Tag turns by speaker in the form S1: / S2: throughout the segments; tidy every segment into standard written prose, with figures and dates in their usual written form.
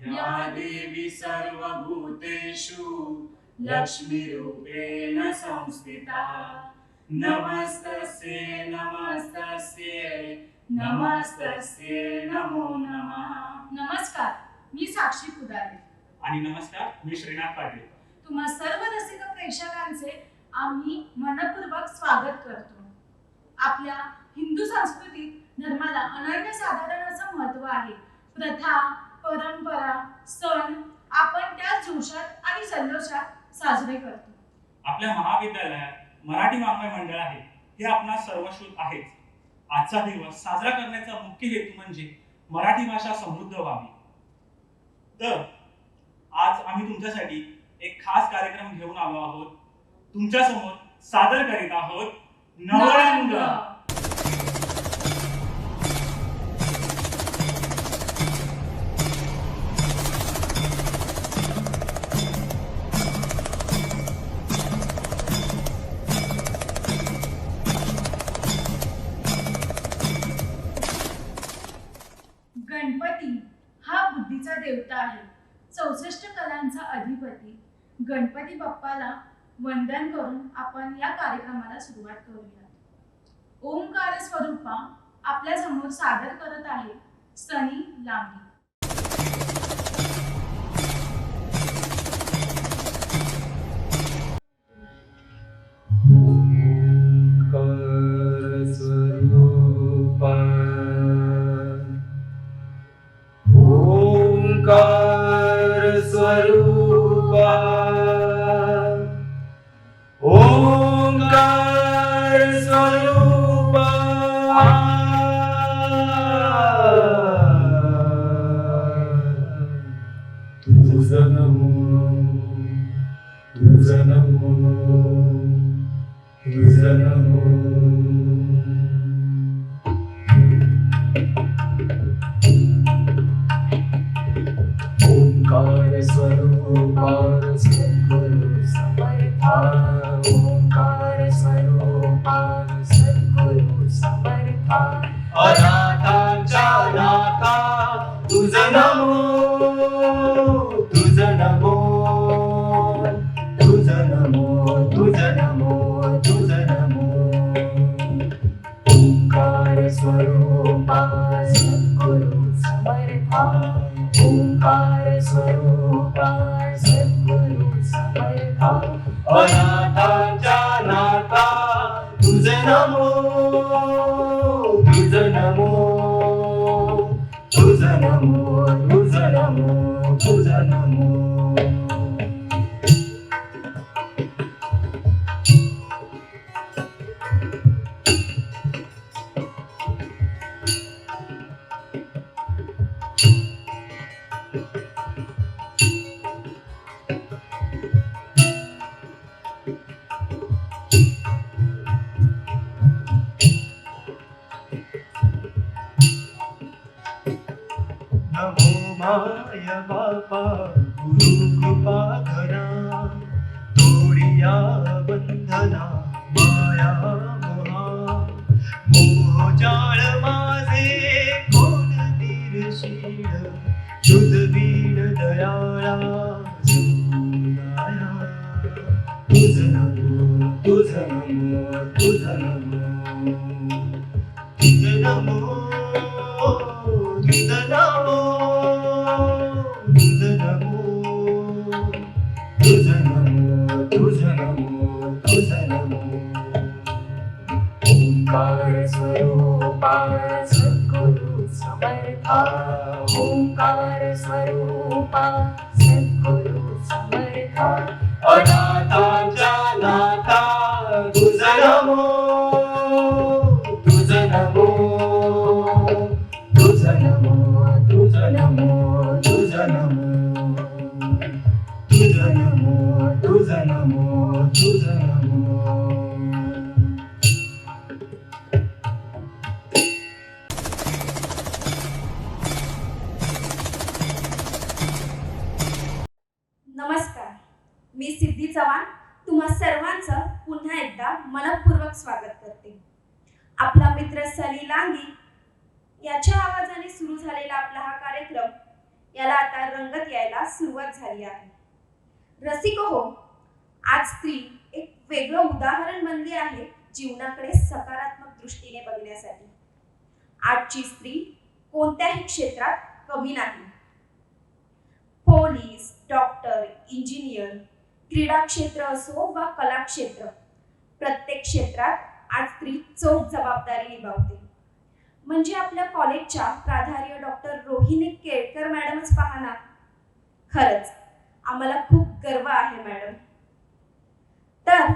S1: या देवी सर्वभूतेषु लक्ष्मीरूपेण संस्थिता नमस्तस्यै नमस्तस्यै नमस्तस्यै नमो नमः।
S2: नमस्कार, मी साक्षी पुदारे
S3: आणि नमस्कार, मी श्रीनाथ पाटील।
S2: तुम्हा सर्व रसिक प्रेक्षकांचे आम्ही मनपूर्वक स्वागत करतो। आपल्या हिंदू संस्कृतीत धर्माला अनन्यसाधारण असं महत्त्व आहे। प्रथा, परंपरा, सण आपण त्या जोशात आणि जल्लोषात साजरे करतो।
S3: आपल्या महाविद्यालयात मराठी वाङ्मय मंडळ आहे हे आपणास सर्वश्रुत आहेच। आजचा दिवस साजरा करण्याचा मुख्य हेतू म्हणजे मराठी भाषा समृद्ध व्हावी। तर आज आम्ही तुमच्यासाठी एक खास कार्यक्रम घेऊन आलो आहोत। तुमच्या समोर सादर करीत आहोत नवरंग।
S2: गणपती हा बुद्धीचा देवता आहे, 64 कलांचा अधिपती। गणपती बाप्पाला वंदन करून आपण या कार्यक्रमाला सुरुवात करूया। ओंकार स्वरूपा आपल्या समोर सादर करत आहे सनी लांबी।
S1: ओंकार स्वरूपा ओंकार स्वरूपा तुझं नमो तुझं नमो तुझं नमो। ओंकार स्वरूपा सद्गुरु समर्था ओंकार स्वरूपा सद्गुरु समर्था अनाथांच्या नाथा तुझं नमो तुझं नमो तुझं नमो तुझं नमो तुझं नमो। ओंकार स्वरूपा सद्गुरु समर्था ओंकार स्वरूपा सद्गुरु समर्था अनाथांच्या नाथा तुझं नमो तुझं नमो तुझं नमो तुझं नमो तुझं नमो। नमो माय बापा गुरु कृपा घना तोडिया बंधना माया मोहा मोह जाळ माझे कोण निर्शीळ तुझ बीड दयाळा सुनाया तुझं नमो तुझं नमो तुझं नमो तुझं नमो तुझं नमो तुझं नमो तुझं नमो तुझं नमो तुझं नमो। ओंकार स्वरूपा सद्गुरु समर्था ओंकार स्वरूपा सद्गुरु समर्था अनाथांच्या नाथा तुझं नमो तुझं नमो तुझं नमो तुझं नमो तुझं नमो तुझं नमो तुझं नमो तुझं नमो।
S4: नमस्कार, मी सिद्धी चव्हाण तुम्हा सर्वांचं पुन्हा एकदा मनपूर्वक स्वागत करते। आपला मित्र सनी लांगी याच्या आवाजाने सुरू झालेला आपला हा कार्यक्रम याला आता रंगत यायला सुरुवात झाली आहे. रसिको हो, आज स्त्री एक वेगळं उदाहरण बनली आहे जीवनाकडे सकारात्मक दृष्टीने बघण्यासाठी. आजची स्त्री कोणत्याही क्षेत्रात कमी नाही. पोलीस, डॉक्टर, इंजिनियर, क्रीडा क्षेत्र असो वा कला क्षेत्र, प्रत्येक क्षेत्रात आज स्त्री चोख जबाबदारी निभावते. म्हणजे आपल्या कॉलेजच्या प्राचार्य डॉक्टर रोहिणी केळकर मॅडमच पहा ना. खरंच आम्हाला खूप गर्व आहे मॅडम. तर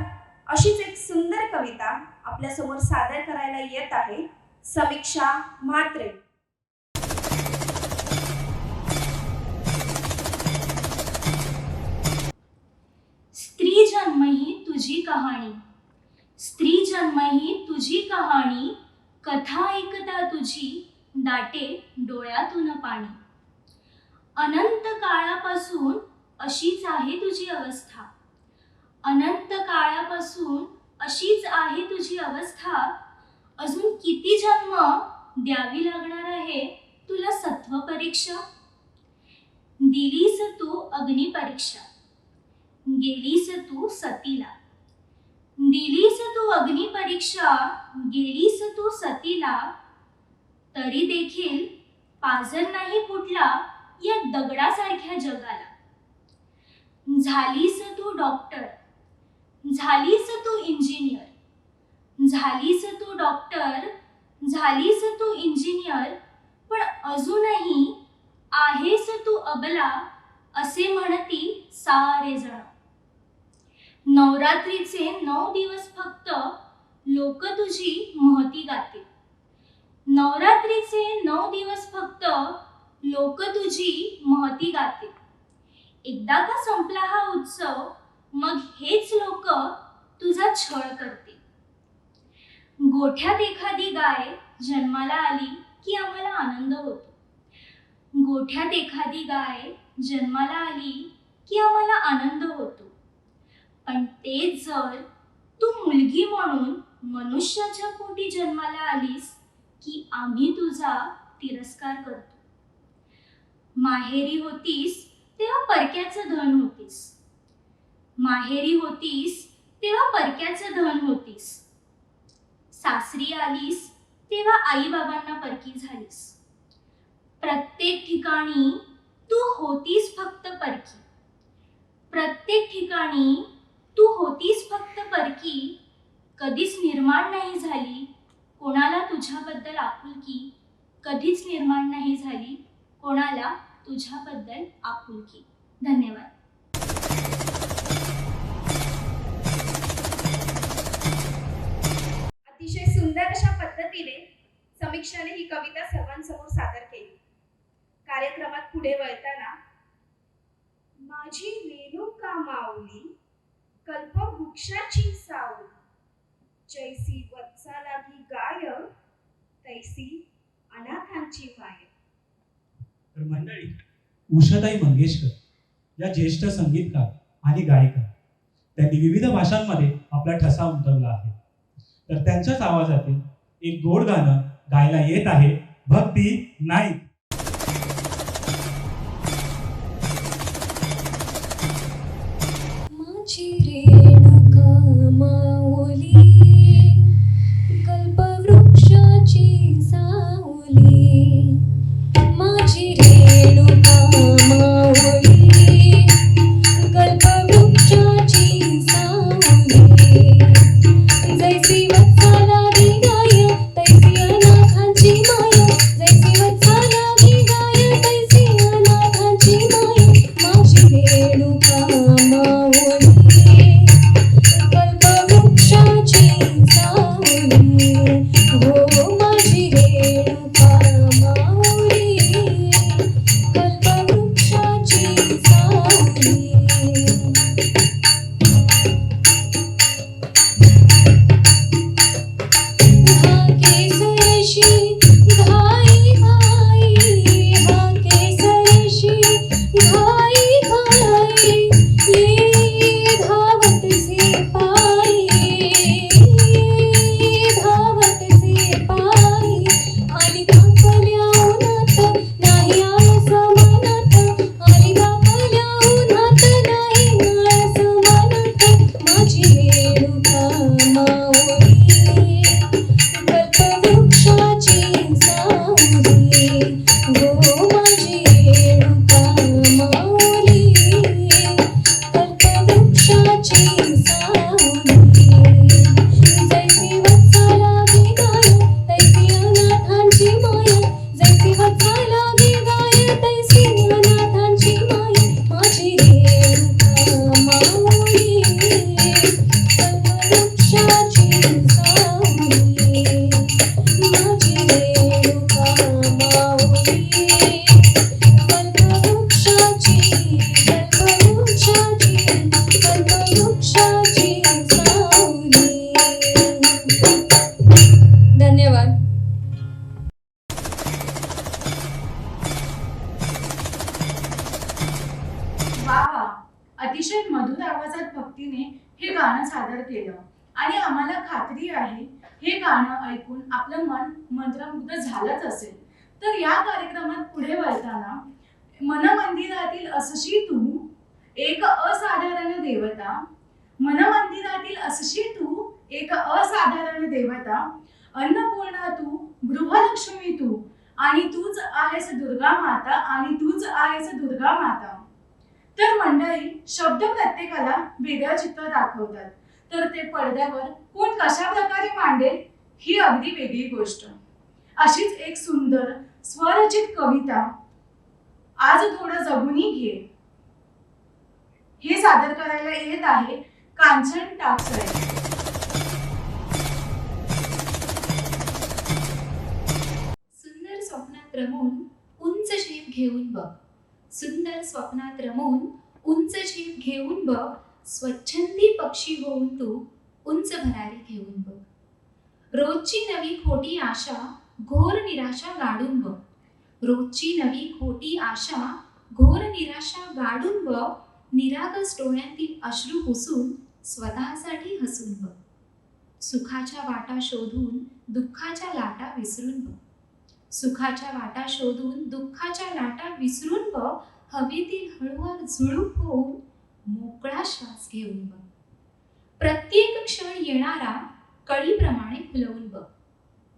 S4: अशीच एक सुंदर कविता आपल्या समोर सादर करायला येत आहे समीक्षा म्हात्रे.
S5: स्त्री जन्म ही तुझी कहाणी, स्त्री जन्म ही तुझी कहाणी, कथा ऐकता तुझी दाटे डोळ्यातून पाणी. अनंत काळापासून अशीच आहे तुझी अवस्था, अनंत काळापासून अशीच आहे तुझी अवस्था. अजून किती जन्म द्यावी लागणार आहे तुला सत्व परीक्षा. दिलीस तू अग्निपरीक्षा, गेलीस तू सतीला, दिलीस तू अग्निपरीक्षा, गेलीस तू सतीला. तरी देखील पाझर नाही फुटला या दगडासारख्या जगाला. झालीस तू डॉक्टर, झालीस तू इंजिनियर, झालीस तू डॉक्टर, झालीस तू इंजिनियर, पण अजूनही आहेस तू अबला असे म्हणती सारे जण. नवरात्रीचे 9 दिवस फक्त लोक तुझी महती गाते, नवरात्रीचे 9 दिवस फक्त लोक तुझी महती गाते. एकदा का संपला हा उत्सव मग हेच लोक तुझा छळ करते. गोठ्यात एखादी गाय जन्माला आली की आम्हाला आनंद होतो, गोठ्यात एखादी गाय जन्माला आली की आम्हाला आनंद होतो. पण तेच जर तू मुलगी म्हणून मनुष्याच्या पोटी जन्माला आलीस की आम्ही तुझा तिरस्कार करतो. माहेरी होतीस तेव्हा परक्याचं धन होतीस, माहेरी होतीस तेव्हा परक्याचं धन होतीस. सासरी आलीस तेव्हा आई बाबांना परकी झालीस. प्रत्येक ठिकाणी तू होतीस फक्त परकी, प्रत्येक ठिकाणी तू होतीस फक्त परकी. कधीच निर्माण नाही झाली कोणाला तुझ्याबद्दल आपुलकी, कधीच निर्माण नाही झाली कोणाला तुझ्याबद्दल आपुलकी. धन्यवाद.
S4: अतिशय सुंदर अशा पद्धतीने समीक्षाने ही कविता सर्वांसमोर सादर केली. कार्यक्रमात पुढे वळताना माझी रेणुका माऊली कल्पवृक्षाची सावली, जैसी वत्सालागी गाय तैसी अनाथांची माय.
S3: तर मंडळी, उषाताई मंगेशकर या ज्येष्ठ संगीतकार आणि गायिका, त्यांनी विविध भाषांमध्ये आपला ठसा उमटवला आहे. तर त्यांच्याच आवाजातील एक गोड गाणं गायला येत आहे भक्ती नाईक.
S1: माझी रेणुका माऊली कल्पवृक्षाची सावली, माझी रेणुका माऊली कल्पवृक्षाची सावली, जैसी वत्साला गी गाय तैसी अनाथांची माय, जैसी वत्साला
S2: हे गाणं सादर केलं आणि आम्हाला खात्री आहे हे गाणं ऐकून आपलं मन मंत्रमुग्ध झालंच असेल. तर या कार्यक्रमात पुढे वळताना मनमंदिरातील असशी तू एक असाधारण देवता, मनमंदिरातील असशी तू एक असाधारण देवता, अन्नपूर्णा तू, गृहलक्ष्मी तू, आणि तूच आहेस दुर्गा माता, आणि तूच आहेस दुर्गा माता. तर मंडळी, शब्द प्रत्येकाला वेगळं चित्र दाखवतात, तर ते पडद्यावर कोण कशा प्रकारे मांडेल ही अगदी वेगळी गोष्ट. अशीच एक सुंदर स्वरचित कविता आज थोडं जगुनी घे हे सादर करायला येत आहे कांचन टाकसाळे.
S6: सुंदर स्वप्नात रमून उंच झेप घेऊन बघ, सुंदर स्वप्नात रमून उंच झेप घेऊन बघ, स्वच्छंदी पक्षी होऊन तू उंच भरारी घेऊन बघ. रोजची नवी खोटी आशा घोर निराशा गाडून बघ, रोजची नवी खोटी आशा घोर निराशा गाडून बघ, निरागस डोळ्यांतील अश्रू पुसून स्वतःसाठी हसून बघ. सुखाच्या वाटा शोधून दुःखाच्या लाटा विसरून बघ, सुखाच्या वाटा शोधून दुःखाच्या लाटा विसरून बघ, हवेतील हळूवार झुळूक होऊन मोकळा श्वास घेऊन बघ. प्रत्येक क्षण येणारा कळीप्रमाणे खुलवून बघ,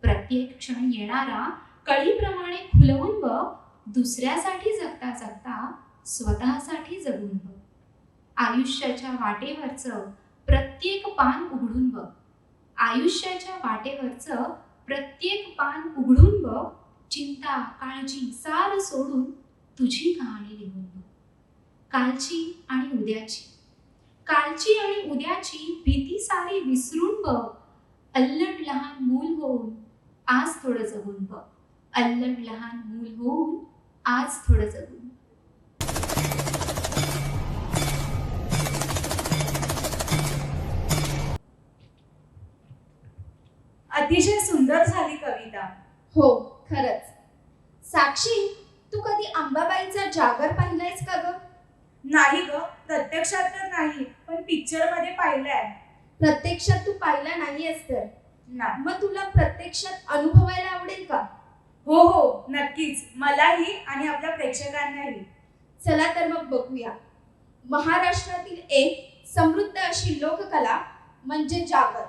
S6: प्रत्येक क्षण येणारा कळीप्रमाणे खुलवून बघ, दुसऱ्यासाठी जगता जगता स्वतःसाठी जगून बघ. आयुष्याच्या वाटेवरचं प्रत्येक पान उघडून बघ, आयुष्याच्या वाटेवरचं प्रत्येक पान उघडून बघ, चिंता काळजी सार सोडून तुझी कहाणी लिहून बघ. कालची आणि उद्याची, कालची आणि उद्याची भीती सारी विसरून बघ, अल्लड लहान मूल होऊन आज थोडं जगून बघ, अल्लड लहान मूल होऊन आज थोडं जगून.
S2: अतिशय सुंदर झाली कविता.
S4: हो, खरंच. साक्षी, तू कधी अंबाबाईचा जागर पाहिलायस का ग?
S2: नाही ग, प्रत्यक्षात तर नाही, पण पिक्चर मध्ये पाहिलंय.
S4: प्रत्यक्षात तू पाहिला नाहीयेस तर
S2: नाही.
S4: मग तुला प्रत्यक्षात अनुभवायला आवडेल का?
S2: हो हो, नक्कीच, मलाही आणि आपल्या प्रेक्षकांनाही.
S4: चला तर मग बघूया. महाराष्ट्रातील एक समृद्ध अशी लोककला म्हणजे जागर.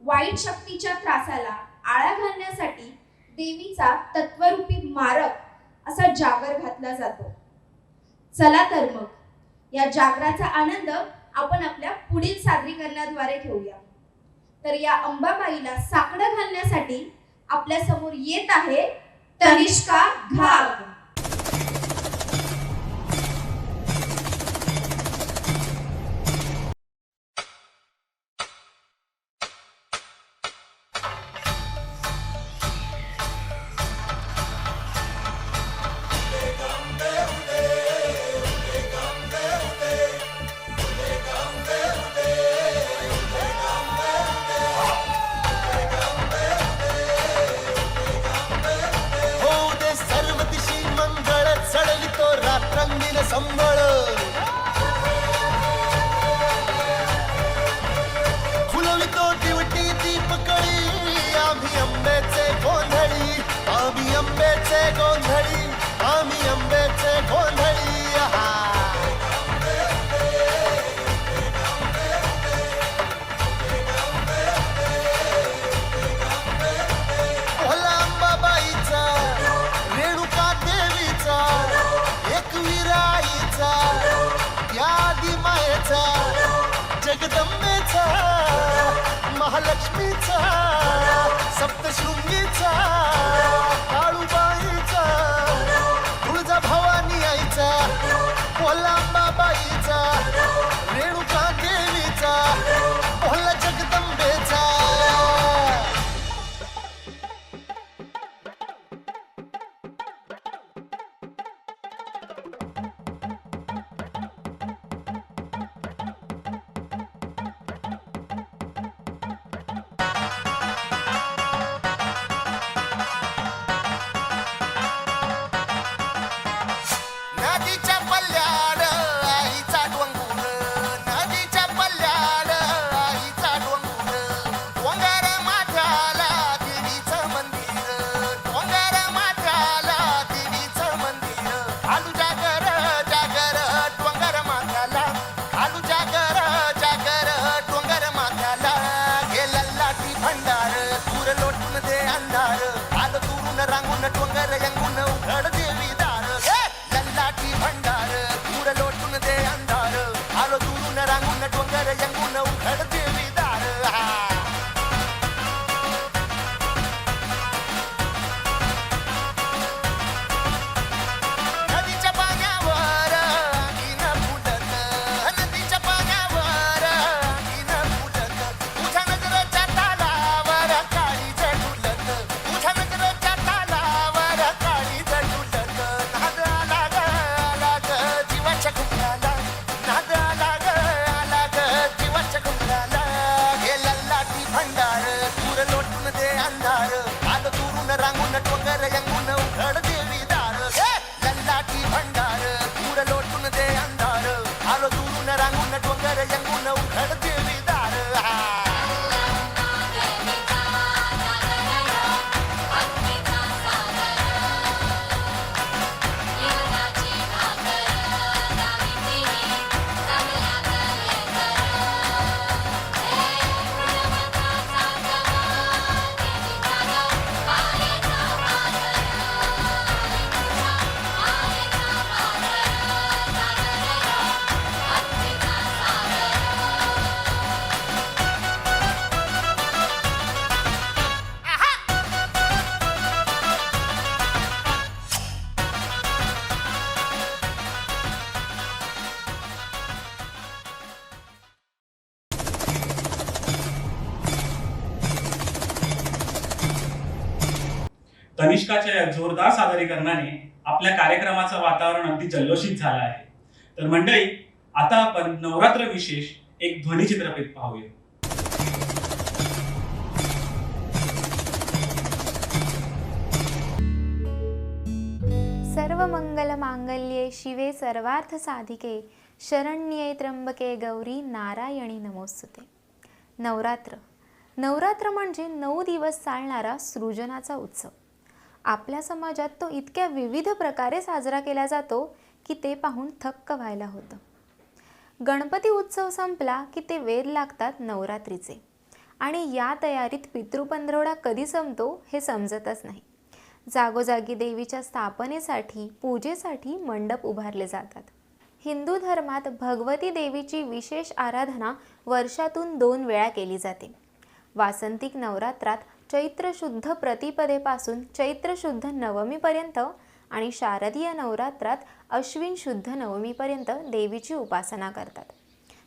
S4: वाईट शक्तीच्या त्रासाला आळा घालण्यासाठी देवीचा तत्वरूपी मारक असा जागर घातला जातो. चला तर मग या जागराचा आनंद आपण आपल्या पुढील सादरीकरणाद्वारे घेऊया. तर या अंबाबाईला साकडं घालण्यासाठी आपल्या समोर येत आहे तनिष्का घाग.
S1: होऊ दे सर्व दिशी
S7: डोंगर यंगून उघड देवी दार नदीच्या पाण्यावर इन फुलत नदीच्या पाण्यावर इन फुलत तुझ्या नजरेच्या तालावर काळी झुलत तुझ्या नजरेच्या तालावर काळी झुलत नाद आला ग जीवाच्या घुमराला नाद आला ग जीवाच्या घुमराला हे लल्लाटी भंडार दूर लोटून दे अंधार आलं दुरून रांगून डोंगर यंगून उघड देवी दार लल्लाटी भंडार दूर लोटून दे अंधार आलं दुरून रांगून डोंगर यंगून उघड देवी दार
S3: तनिष्काच्या या जोरदार सादरीकरणाने आपल्या कार्यक्रमाचं वातावरण अगदी जल्लोषित झालं आहे. तर मंडळी, आता आपण नवरात्र विशेष एक ध्वनिचित्रफित पाहूया.
S8: सर्व मंगल मांगल्ये शिवे सर्वार्थ साधिके शरण्ये त्र्यंबके गौरी नारायणी नमोस्तुते. नवरात्र म्हणजे 9 दिवस चालणारा सृजनाचा उत्सव. आपल्या समाजात तो इतक्या विविध प्रकारे साजरा केला जातो की ते पाहून थक्क व्हायला होतं. गणपती उत्सव संपला की ते वेध लागतात नवरात्रीचे आणि या तयारीत पितृपंधरवडा कधी संपतो हे समजतच नाही. जागोजागी देवीच्या स्थापनेसाठी पूजेसाठी मंडप उभारले जातात. हिंदू धर्मात भगवती देवीची विशेष आराधना वर्षातून 2 वेळा केली जाते. वासंतिक नवरात्रात चैत्र शुद्ध प्रतिपदेपासून चैत्र शुद्ध नवमीपर्यंत आणि शारदीय नवरात्रात अश्विन शुद्ध नवमीपर्यंत देवीची उपासना करतात.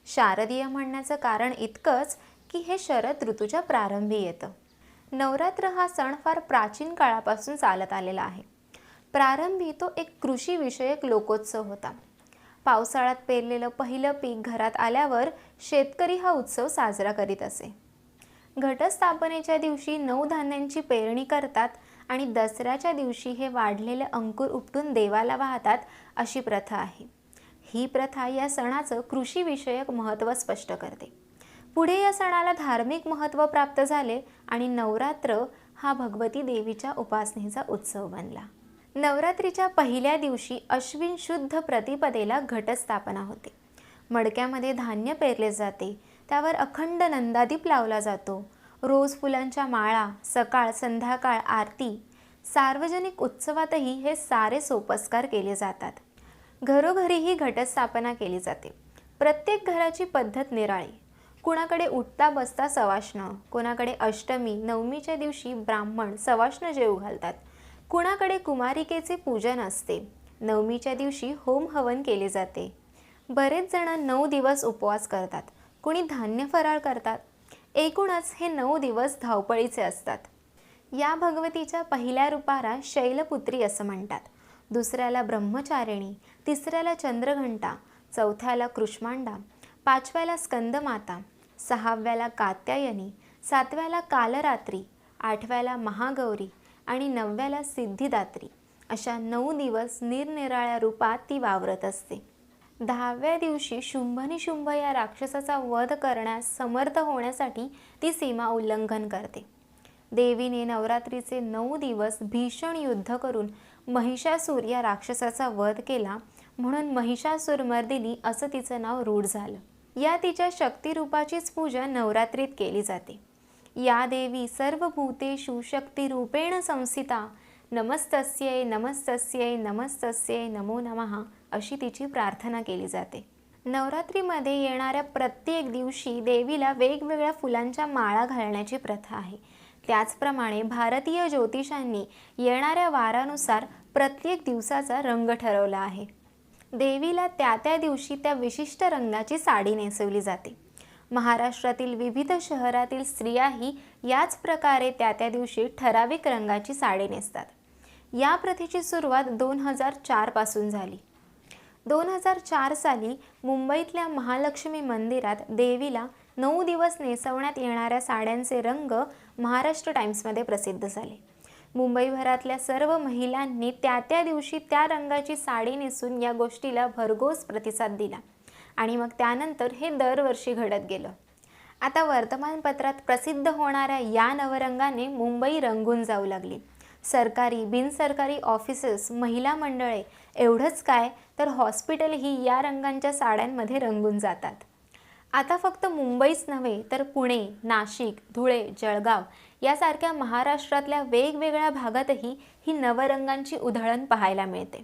S8: शारदीय म्हणण्याचं कारण इतकंच की हे शरद ऋतूच्या प्रारंभी येतं. नवरात्र हा सण फार प्राचीन काळापासून चालत आलेला आहे. प्रारंभी तो एक कृषीविषयक लोकोत्सव होता. पावसाळ्यात पेरलेलं पहिलं पीक घरात आल्यावर शेतकरी हा उत्सव साजरा करीत असे. घटस्थापनेच्या दिवशी 9 धान्यांची पेरणी करतात आणि दसऱ्याच्या दिवशी हे वाढलेले अंकुर उपटून देवाला वाहतात अशी प्रथा आहे. ही प्रथा या सणाचं कृषीविषयक महत्त्व स्पष्ट करते. पुढे या सणाला धार्मिक महत्त्व प्राप्त झाले आणि नवरात्र हा भगवती देवीच्या उपासनेचा उत्सव बनला. नवरात्रीच्या पहिल्या दिवशी अश्विन शुद्ध प्रतिपदेला घटस्थापना होते. मडक्यामध्ये धान्य पेरले जाते. त्यावर अखंड नंदादीप लावला जातो. रोज फुलांच्या माळा, सकाळ संध्याकाळ आरती. सार्वजनिक उत्सवातही हे सारे सोपस्कार केले जातात. घरोघरीही घटस्थापना केली जाते. प्रत्येक घराची पद्धत निराळी. कुणाकडे उठता बसता सवाष्ण, कुणाकडे अष्टमी नवमीच्या दिवशी ब्राह्मण सवाष्ण जेवू घालतात, कुणाकडे कुमारिकेचे पूजन असते. नवमीच्या दिवशी होम हवन केले जाते. बरेच जण 9 दिवस उपवास करतात. कुणी धान्य फराळ करतात. एकूणच हे 9 दिवस धावपळीचे असतात. या भगवतीच्या पहिल्या रूपाला शैलपुत्री असं म्हणतात. दुसऱ्याला ब्रह्मचारिणी, तिसऱ्याला चंद्रघंटा, चौथ्याला कृष्मांडा, 5व्याला स्कंदमाता, 6व्याला कात्यायनी, 7व्याला कालरात्री, 8व्याला महागौरी आणि 9व्याला सिद्धिदात्री अशा 9 दिवस निरनिराळ्या रूपात ती वावरत असते. 10व्या दिवशी शुंभनिशुंभ या राक्षसाचा वध करण्यास समर्थ होण्यासाठी ती सीमा उल्लंघन करते. देवीने नवरात्रीचे 9 दिवस भीषण युद्ध करून महिषासूर या राक्षसाचा वध केला म्हणून महिषासूरमर्दिनी असं तिचं नाव रूढ झालं. या तिच्या शक्तिरूपाचीच पूजा नवरात्रीत केली जाते. या देवी सर्व भूतेषु शक्तिरूपेण संस्थिता नमस्तस्यै नमस्तस्यै नमस्तस्यै नमो नमः अशी तिची प्रार्थना केली जाते. नवरात्रीमध्ये येणाऱ्या प्रत्येक दिवशी देवीला वेगवेगळ्या फुलांच्या माळा घालण्याची प्रथा आहे. त्याचप्रमाणे भारतीय ज्योतिषांनी येणाऱ्या वारानुसार प्रत्येक दिवसाचा रंग ठरवला आहे. देवीला त्या त्या दिवशी त्या विशिष्ट रंगाची साडी नेसवली जाते. महाराष्ट्रातील विविध शहरातील स्त्रियाही याच प्रकारे त्या त्या दिवशी ठराविक रंगाची साडी नेसतात. या प्रथेची सुरुवात 2004 पासून झाली. 2004 साली मुंबईतल्या महालक्ष्मी मंदिरात देवीला 9 दिवस नेसवण्यात येणाऱ्या साड्यांचे रंग महाराष्ट्र टाइम्समध्ये प्रसिद्ध झाले. मुंबईभरातल्या सर्व महिलांनी त्या त्या दिवशी त्या रंगाची साडी नेसून या गोष्टीला भरघोस प्रतिसाद दिला आणि मग त्यानंतर हे दरवर्षी घडत गेलं. आता वर्तमानपत्रात प्रसिद्ध होणाऱ्या या नवरंगाने मुंबई रंगून जाऊ लागली. सरकारी बिनसरकारी ऑफिसेस, महिला मंडळे, एवढंच काय तर हॉस्पिटलही या रंगांच्या साड्यांमध्ये रंगून जातात. आता फक्त मुंबईच नव्हे तर पुणे, नाशिक, धुळे, जळगाव यासारख्या महाराष्ट्रातल्या वेगवेगळ्या भागातही ही नवरंगांची उधळण पाहायला मिळते.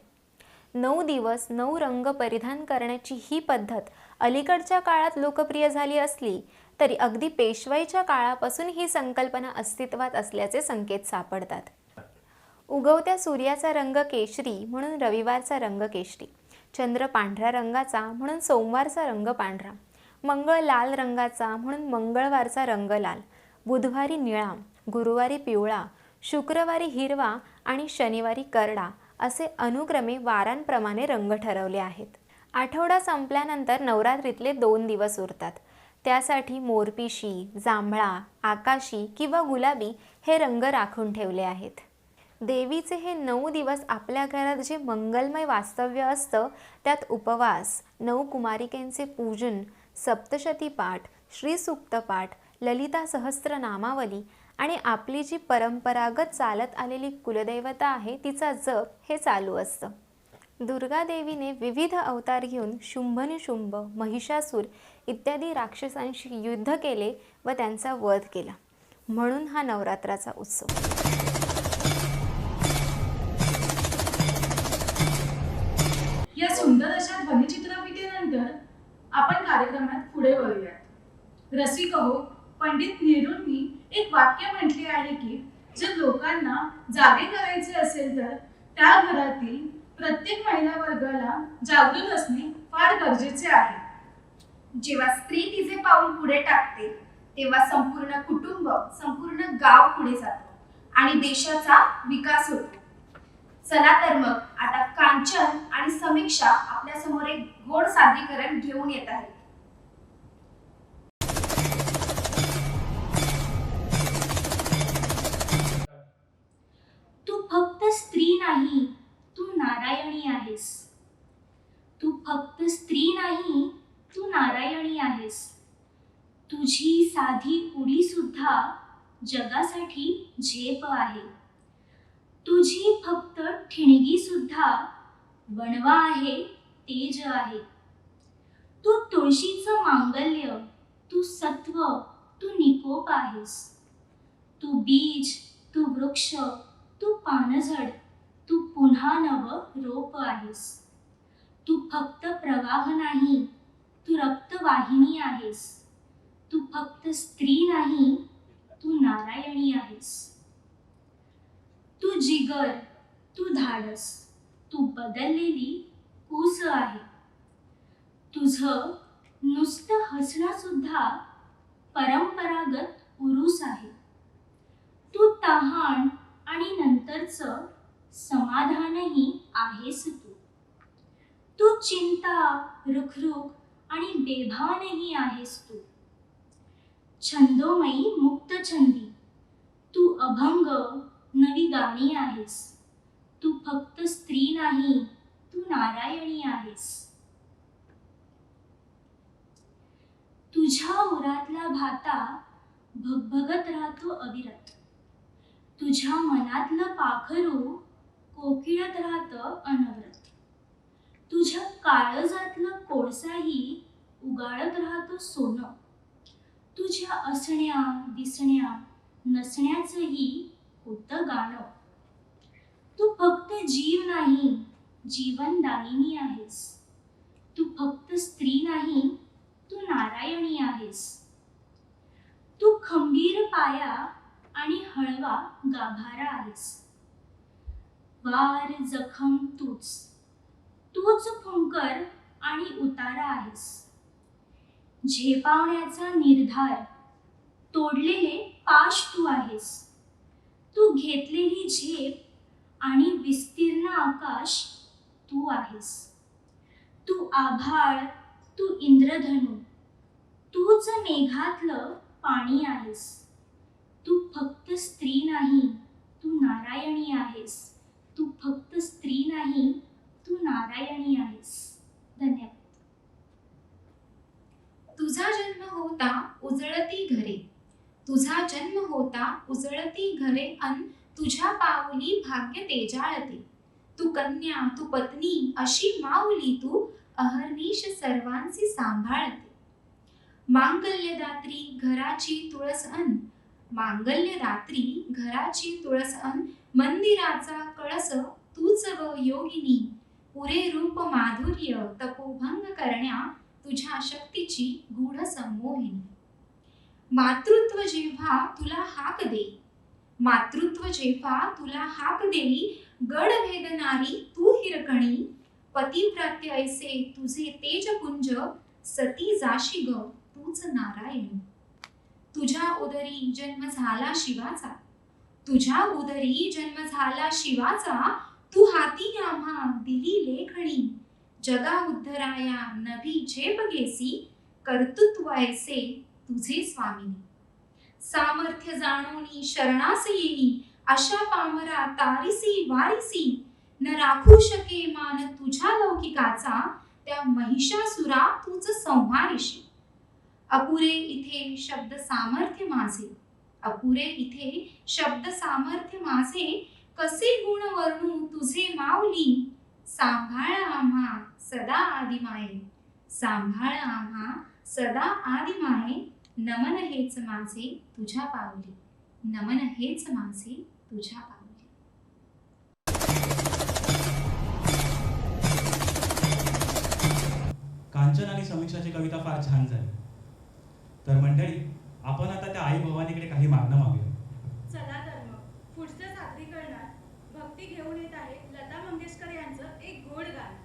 S8: 9 दिवस 9 रंग परिधान करण्याची ही पद्धत अलीकडच्या काळात लोकप्रिय झाली असली तरी अगदी पेशवाईच्या काळापासून ही संकल्पना अस्तित्वात असल्याचे संकेत सापडतात. उगवत्या सूर्याचा रंग केशरी म्हणून रविवारचा रंग केशरी, चंद्र पांढऱ्या रंगाचा म्हणून सोमवारचा रंग पांढरा, मंगळ लाल रंगाचा म्हणून मंगळवारचा रंग लाल, बुधवारी निळा, गुरुवारी पिवळा, शुक्रवारी हिरवा आणि शनिवारी करडा असे अनुक्रमे वारांप्रमाणे रंग ठरवले आहेत. आठवडा संपल्यानंतर नवरात्रीतले 2 दिवस उरतात. त्यासाठी मोरपिशी, जांभळा, आकाशी किंवा गुलाबी हे रंग राखून ठेवले आहेत. देवीचे हे 9 दिवस आपल्या घरात जे मंगलमय वास्तव्य असतं त्यात उपवास, 9 कुमारिकेंचे पूजन, सप्तशती पाठ, श्रीसूक्त पाठ, ललिता सहस्त्रनामावली आणि आपली जी परंपरागत चालत आलेली कुलदैवता आहे तिचा जप हे चालू असतं. दुर्गा देवीने विविध अवतार घेऊन शुंभ, महिषासूर इत्यादी राक्षसांशी युद्ध केले व त्यांचा वध केला. म्हणून हा नवरात्राचा उत्सव.
S2: या सुंदर अशा ध्वनिचित्रफितीनंतर आपण कार्यक्रमात पुढे वळूयात. रसिक हो, पंडित नेहरूंनी एक वाक्य म्हटले आहे की जर लोकांना जागे करायचे असेल तर त्या घरातील प्रत्येक महिला वर्गाला जागृत असणे फार गरजेचे आहे.
S4: जेव्हा स्त्री तिचे पाऊल पुढे टाकते तेव्हा संपूर्ण कुटुंब, संपूर्ण गाव पुढे जातो आणि देशाचा विकास होतो. चला तर मग आता कांचन आणि समीक्षा आपल्या समोर एक गोड सादरीकरण घेऊन येत आहेत.
S5: तू फक्त स्त्री नाही, तू नारायणी आहेस. तू फक्त स्त्री नाही, तू नारायणी आहेस. तुझी साधी उडी सुद्धा जगासाठी झेप आहे. तुझी फक्त ठिणगी सुद्धा वणवा आहे, तेज आहे. तू तुळशीचं मांगल्य, तू सत्व, तू निकोप आहेस. तू बीज, तू वृक्ष, तू पानझड, तू पुन्हा नव रोप आहेस. तू फक्त प्रवाह नाही, तू रक्तवाहिनी आहेस. तू फक्त स्त्री नाही, तू नारायणी आहेस. तू जिगर, तू धाडस, तू बदललेली कूस आहे. तुझं नुसतं हसणं सुद्धा परंपरागत उरूस आहे. तू तहान आणि नंतरचं समाधानही आहेस तू. तू चिंता, रुखरुख आणि बेभानही आहेस तू. छंदोमयी मुक्तछंदी, तू अभंग, नवी गाणी आहेस. तू फक्त स्त्री नाही, तू नारायणी आहेस. तुझ्या उरातला भाता भगभगत राहतो अविरत. तुझ्या मनातलं पाखरू कोकिळत राहतं अनवरत. तुझ्या काळजातलं कोळसाही उगाळत राहतो सोनं. तुझ्या असण्या दिसण्या नसण्याचंही होतं गाणं. तू फक्त जीव नाही, जीवनदायिनी आहेस. तू फक्त स्त्री नाही, तू नारायणी आहेस. तू खंबीर पाया आणि हळवा गाभारा आहेस. वार जखम तूच, तूच फुंकर आणि उतारा आहेस. झेपावण्याचा निर्धार, तोडलेले पाश तू आहेस. तू घेतलेली झेप आणि विस्तीर्ण आकाश तू आहेस. तू आभाळ, तू इंद्रधनु, तूच मेघातलं पाणी आहेस. तू फक्त स्त्री नाही, तू नारायणी आहेस. तू फक्त स्त्री नाही, तू नारायणी आहेस. धन्यवाद.
S9: तुझा जन्म होता उजळती घरे, तुझा जन्म होता उजळती घरे अन तुझ्या पाऊली भाग्य तेजाळते. तू कन्या, तू पत्नी, अशी माऊली तू अहर्निश सर्वांची सांभाळते. मांगल्यदात्री घराची तुळस अन, मांगल्यदात्री घराची तुळस अन मंदिराचा कळस तूच व योगिनी. पुरे रूप माधुर्य तपोभंग करण्या तुझ्या शक्तीची गूढ संमोहिनी. मातृत्व जेव्हा तुला हाक देई, मातृत्व जेव्हा तुला हाक देई, गड भेदणारी तू हिरकणी. पतिव्रत्य ऐसे तुझे तेजपुंज, सती जाशी ग तूच नारायणी. तुझ्या उदरी जन्म झाला शिवाचा, तुझ्या उदरी जन्म झाला शिवाचा. तू हाती आम्हा दिली लेखणी. जगा उद्धराया नभी झेप घेसी, कर्तृत्व ऐसे तुझे स्वामिनी. सामर्थ्य जाणोनी शरणास येई, अशा पामरा तारिसी वारिसी. न राखू शके मान तुझ्या लौकिकाचा, त्या महिषासुरा तूच संहारिशी. अपुरे इथे शब्द सामर्थ्य माझे, अपुरे इथे शब्द सामर्थ्य माझे. कसे गुण वर्णू तुझे माऊली. सांभाळ आम्हा सदा आदिमाये, सांभाळ आम्हा सदा आदिमाये. नमन हेच माझे तुझ्या पावली, नमन हेच माझे तुझ्या पावली.
S3: कांचन आणि समीक्षाची कविता फार छान झाली. तर मंडळी, आपण आता त्या आई भवानीकडे काही मागणं मागूया.
S2: चला तर मग पुढचं सादरीकरणात भक्ती घेऊन येत आहे लता मंगेशकर यांचं एक गोड गाणं.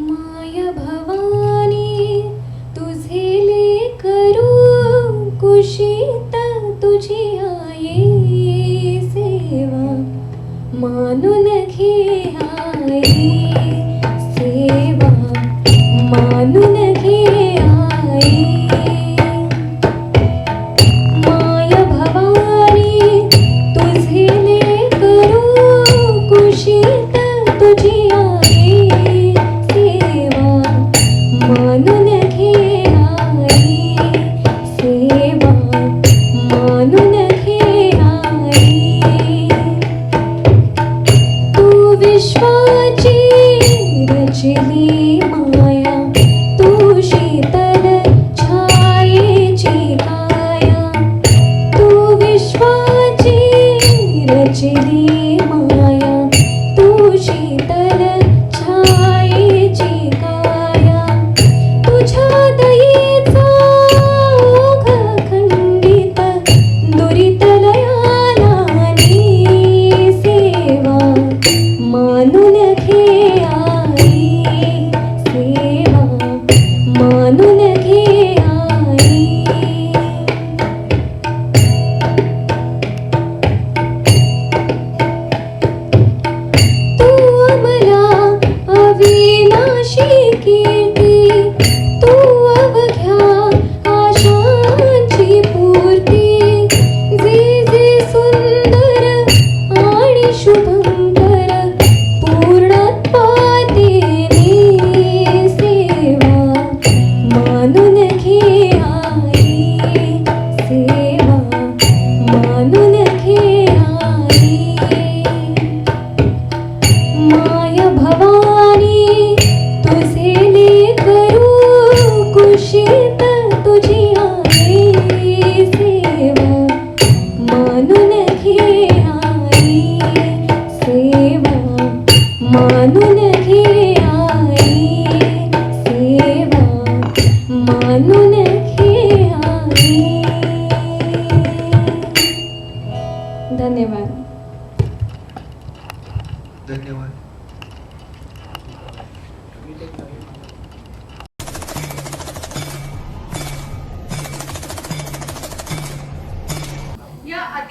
S10: माय भवानी तुझे लेकरू, कुशीत तुझी आई सेवा. मानून घे आई सेवा, मानून घे आई. माय भवानी तुझे लेकरू, कुशीत तुझी आई सेवा. मानून घे आई सेवा, मानून घे आई. तू विश्वाची रचली माया, तू शीतल छायेची काया. तू विश्वाची रचली माया, तू शीतल छायेची काया. तुझ्या दयेचा ओघ खंडित, दुरितलयाला नी सेवा. मानून घे आई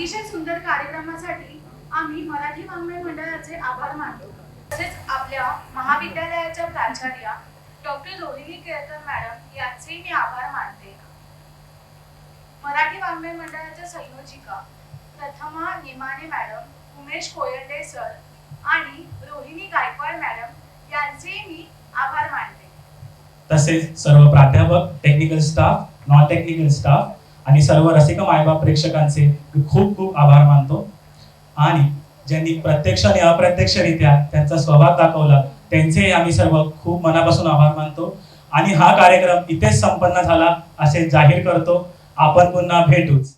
S2: अतिशय सुंदर कार्यक्रमासाठी आम्ही मराठी वाङ्मय मंडळाचे आभार मानतो. तसेच आपल्या महाविद्यालयाच्या प्राचार्या डॉक्टर रोहिणी केळकर मॅडम यांचे मी आभार मानते. मराठी वाङ्मय मंडळाच्या संयोजिका प्रथमा निमाणे मॅडम, उमेश कोयंडे सर आणि रोहिणी गायकवाड मॅडम यांचे मी आभार मानते.
S3: तसेच सर्व प्राध्यापक, technical staff, non technical staff आणि सर्व रसिक मायबाप प्रेक्षकांचे मी खूप खूप आभार मानतो. आणि ज्यांनी प्रत्यक्ष आणि अप्रत्यक्षरित्या त्यांचा स्वभाव दाखवला त्यांचे आम्ही सर्व खूप मनापासून आभार मानतो. आणि हा कार्यक्रम इथेच संपन्न झाला असे जाहीर करतो. आपण पुन्हा भेटूच.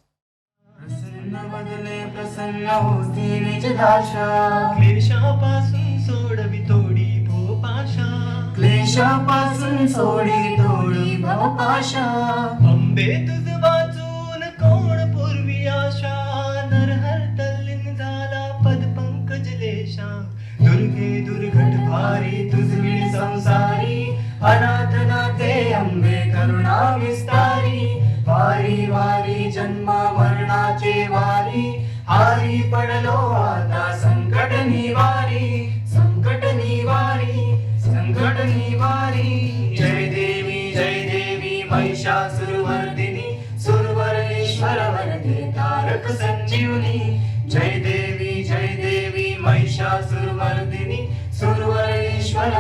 S1: प्रसन्न बदले प्रसन्न होती निज दाशा,
S11: क्लेशापासून सोडवी थोडी भोपाशा,
S1: क्लेशापासून सोडी थोडी भवपाशा.
S11: अंबे तुझ वाचून कोण पूर्वी आशा, नरहर तल्लीन झाला पद पंकज लेशा. दुर्गे दुर्घट भारी तुझी संसारी,
S1: अनाथ नाथे अंबे करुणा विस्तारी. वारी वारी जन्म मरणाचे वारी, हारी पडलो आता संकट निवारी, संकट निवारी, संकट निवारी. जय देवी महिषासुरमर्दिनी, सुरवरेश्वर वरदे तारक संजीवनी. जय देवी महिषासुरमर्दिनी, सुरवरेश्वर